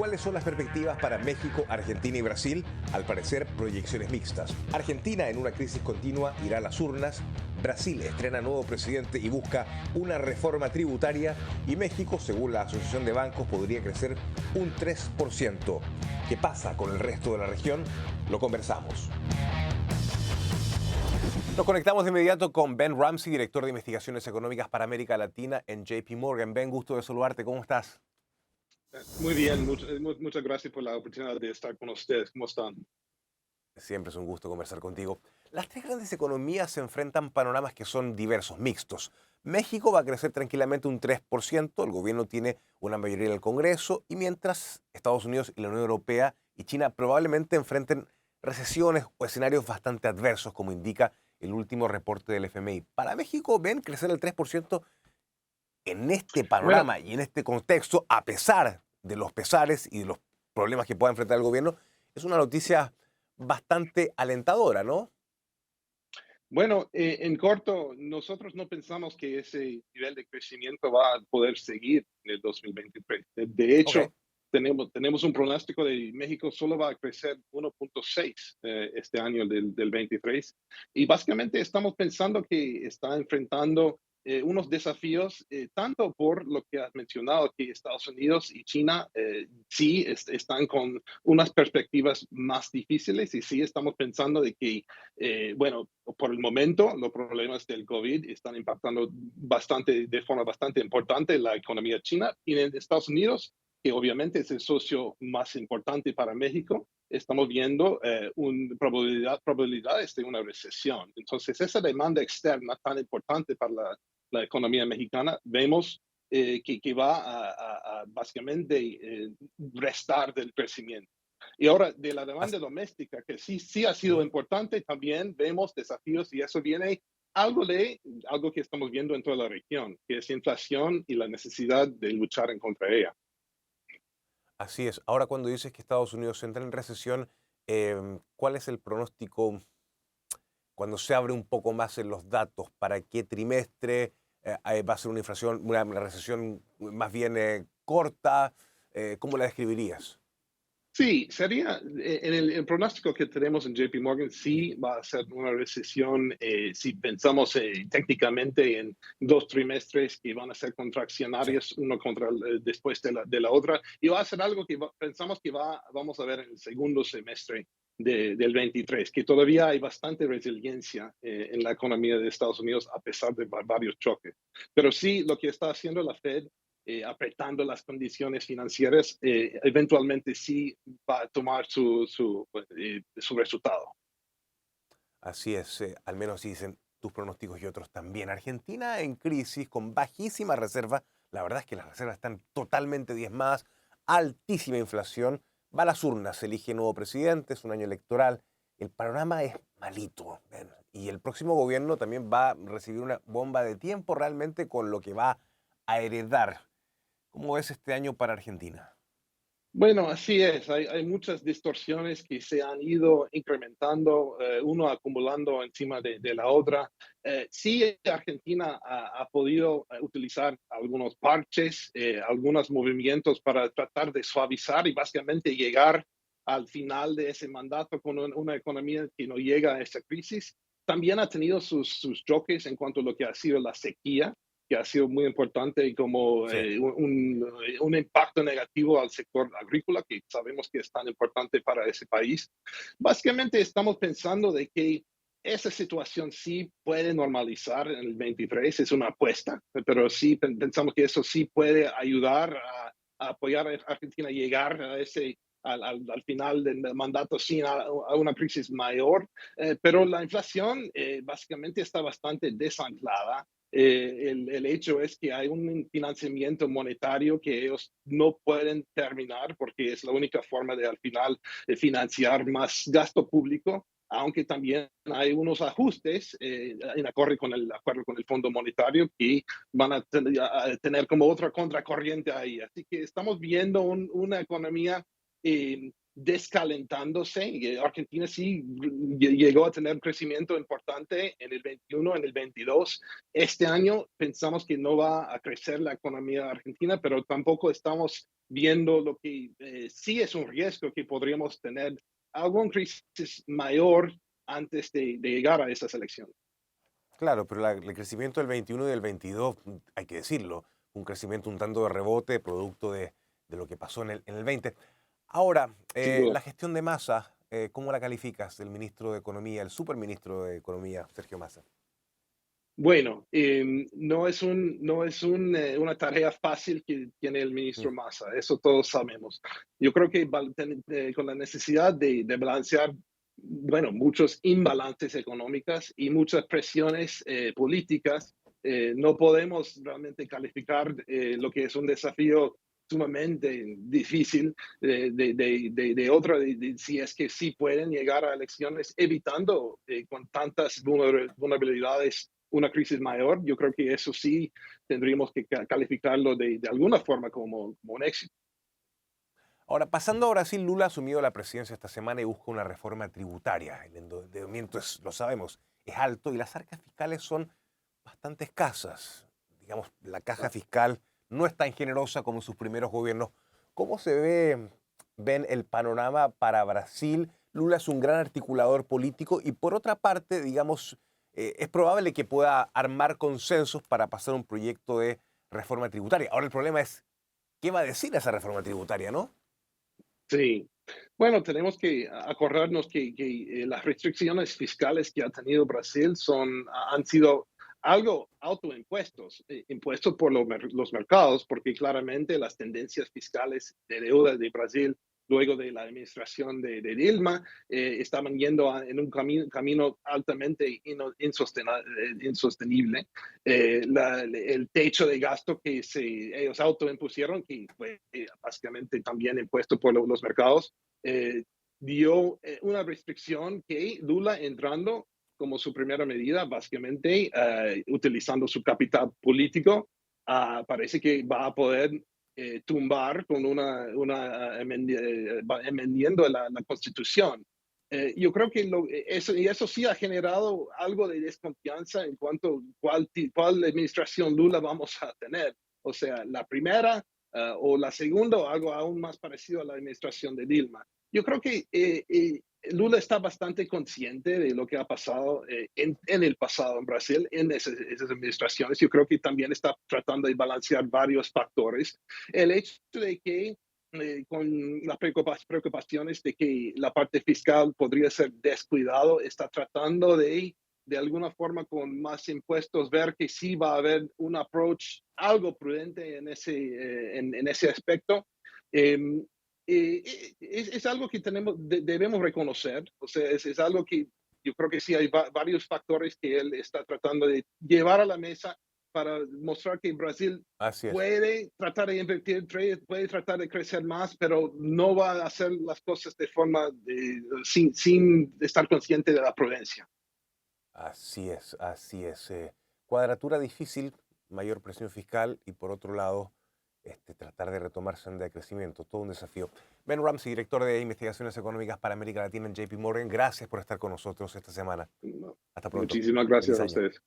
¿Cuáles son las perspectivas para México, Argentina y Brasil? Al parecer, proyecciones mixtas. Argentina, en una crisis continua, irá a las urnas. Brasil estrena nuevo presidente y busca una reforma tributaria. Y México, según la Asociación de Bancos, podría crecer un 3%. ¿Qué pasa con el resto de la región? Lo conversamos. Nos conectamos de inmediato con Ben Ramsey, director de investigaciones económicas para América Latina en JP Morgan. Ben, gusto de saludarte. ¿Cómo estás? Muy bien, muchas gracias por la oportunidad de estar con ustedes. ¿Cómo están? Siempre es un gusto conversar contigo. Las tres grandes economías se enfrentan panoramas que son diversos, mixtos. México va a crecer tranquilamente un 3%, el gobierno tiene una mayoría en el Congreso, y mientras Estados Unidos y la Unión Europea y China probablemente enfrenten recesiones o escenarios bastante adversos, como indica el último reporte del FMI. Para México, ven crecer el 3% en este Bueno, panorama y en este contexto, a pesar de los pesares y de los problemas que pueda enfrentar el gobierno, es una noticia bastante alentadora, ¿no? en corto, nosotros no pensamos que ese nivel de crecimiento va a poder seguir en el 2023. De Ok. hecho, tenemos un pronóstico de México solo va a crecer 1.6 este año del 23. Y básicamente estamos pensando que está enfrentando unos desafíos, tanto por lo que has mencionado, que Estados Unidos y China sí están con unas perspectivas más difíciles y sí estamos pensando de que por el momento, los problemas del COVID están impactando de forma bastante importante la economía china y en Estados Unidos, que obviamente es el socio más importante para México, estamos viendo probabilidades de una recesión. Entonces, esa demanda externa tan importante para la economía mexicana, vemos que va a básicamente restar del crecimiento. Y ahora, de la demanda As- doméstica, que sí ha sido Ujú. importante, también vemos desafíos y eso viene algo que estamos viendo en toda la región, que es inflación y la necesidad de luchar en contra ella. Así es. Ahora, cuando dices que Estados Unidos entra en recesión, ¿cuál es el pronóstico cuando se abre un poco más en los datos? ¿Para qué trimestre va a ser una inflación, una recesión más bien corta? ¿Cómo la describirías? Sí, sería en el pronóstico que tenemos en JP Morgan, sí va a ser una recesión, si pensamos técnicamente en dos trimestres que van a ser Sí. contraccionarios, uno después de la otra, y va a ser algo que pensamos que vamos a ver en el segundo semestre del 23, que todavía hay bastante resiliencia en la economía de Estados Unidos a pesar de varios choques. Pero sí, lo que está haciendo la Fed apretando las condiciones financieras, eventualmente sí va a tomar su resultado. Así es, al menos dicen tus pronósticos y otros también. Argentina en crisis, con bajísima reserva. La verdad es que las reservas están totalmente diezmadas, altísima inflación. Va a las urnas, se elige nuevo presidente, es un año electoral. El panorama es malito. ¿Ven? Y el próximo gobierno también va a recibir una bomba de tiempo realmente con lo que va a heredar. ¿Cómo es este año para Argentina? Bueno, así es. Hay muchas distorsiones que se han ido incrementando, uno acumulando encima de la otra. Sí, Argentina ha podido utilizar algunos parches, algunos movimientos para tratar de suavizar y básicamente llegar al final de ese mandato con una economía que no llega a esa crisis. También ha tenido sus choques en cuanto a lo que ha sido la sequía, que ha sido muy importante y como Sí. un impacto negativo al sector agrícola, que sabemos que es tan importante para ese país. Básicamente estamos pensando de que esa situación sí puede normalizar en el 23, es una apuesta, pero sí pensamos que eso sí puede ayudar a apoyar a Argentina a llegar a al final del mandato sin a una crisis mayor, pero la inflación básicamente está bastante desanclada. El hecho es que hay un financiamiento monetario que ellos no pueden terminar porque es la única forma de al final de financiar más gasto público, aunque también hay unos ajustes en acorde con el acuerdo con el Fondo Monetario que van a tener como otra contracorriente ahí. Así que estamos viendo una economía descalentándose. Y Argentina sí llegó a tener crecimiento importante en el 21, en el 22. Este año pensamos que no va a crecer la economía argentina, pero tampoco estamos viendo lo que sí es un riesgo que podríamos tener algún crisis mayor antes de llegar a esas elecciones. Claro, pero el crecimiento del 21 y del 22, hay que decirlo, un crecimiento un tanto de rebote, producto de lo que pasó en el 20. Ahora, Sin duda. la gestión de Massa, ¿cómo la calificas? El ministro de Economía, el superministro de Economía, Sergio Massa. Bueno, una tarea fácil que tiene el Mm, ministro Massa, eso todos sabemos. Yo creo que con la necesidad de balancear, bueno, muchos imbalances económicos y muchas presiones políticas, no podemos realmente calificar lo que es un desafío sumamente difícil si es que sí pueden llegar a elecciones evitando con tantas vulnerabilidades una crisis mayor. Yo creo que eso sí tendríamos que calificarlo de alguna forma como un éxito. Ahora, pasando a Brasil, Lula ha asumido la presidencia esta semana y busca una reforma tributaria. El endeudamiento, lo sabemos, es alto y las arcas fiscales son bastante escasas. Digamos, la caja fiscal no es tan generosa como en sus primeros gobiernos. ¿Cómo ven el panorama para Brasil? Lula es un gran articulador político y por otra parte, digamos, es probable que pueda armar consensos para pasar un proyecto de reforma tributaria. Ahora el problema es, ¿qué va a decir esa reforma tributaria, no? Sí. Bueno, tenemos que acordarnos que las restricciones fiscales que ha tenido Brasil han sido algo autoimpuestos, impuestos por los mercados, porque claramente las tendencias fiscales de deuda de Brasil luego de la administración de Dilma estaban yendo en un camino altamente insostenible. El techo de gasto que ellos autoimpusieron, que fue básicamente también impuesto por los mercados, eh, dio una restricción que Lula entrando como su primera medida, básicamente utilizando su capital político, parece que va a poder tumbar con enmendiendo la Constitución. Yo creo que eso sí ha generado algo de desconfianza en cuanto a cuál administración Lula vamos a tener. O sea, la primera o la segunda o algo aún más parecido a la administración de Dilma. Yo creo que Lula está bastante consciente de lo que ha pasado en el pasado en Brasil, en esas administraciones. Yo creo que también está tratando de balancear varios factores. El hecho de que con las preocupaciones de que la parte fiscal podría ser descuidado, está tratando de alguna forma con más impuestos ver que sí va a haber un approach algo prudente en ese aspecto. Eh, es algo que debemos reconocer, o sea, es algo que yo creo que sí hay varios factores que él está tratando de llevar a la mesa para mostrar que Brasil Así es. puede tratar de invertir, puede tratar de crecer más, pero no va a hacer las cosas de forma sin estar consciente de la prudencia. Así es, así es. Cuadratura difícil, mayor presión fiscal y por otro lado, tratar de retomar senda de crecimiento, todo un desafío. Ben Ramsey, director de Investigaciones Económicas para América Latina en JP Morgan, gracias por estar con nosotros esta semana. No. Hasta pronto. Muchísimas Feliz gracias a año. ustedes.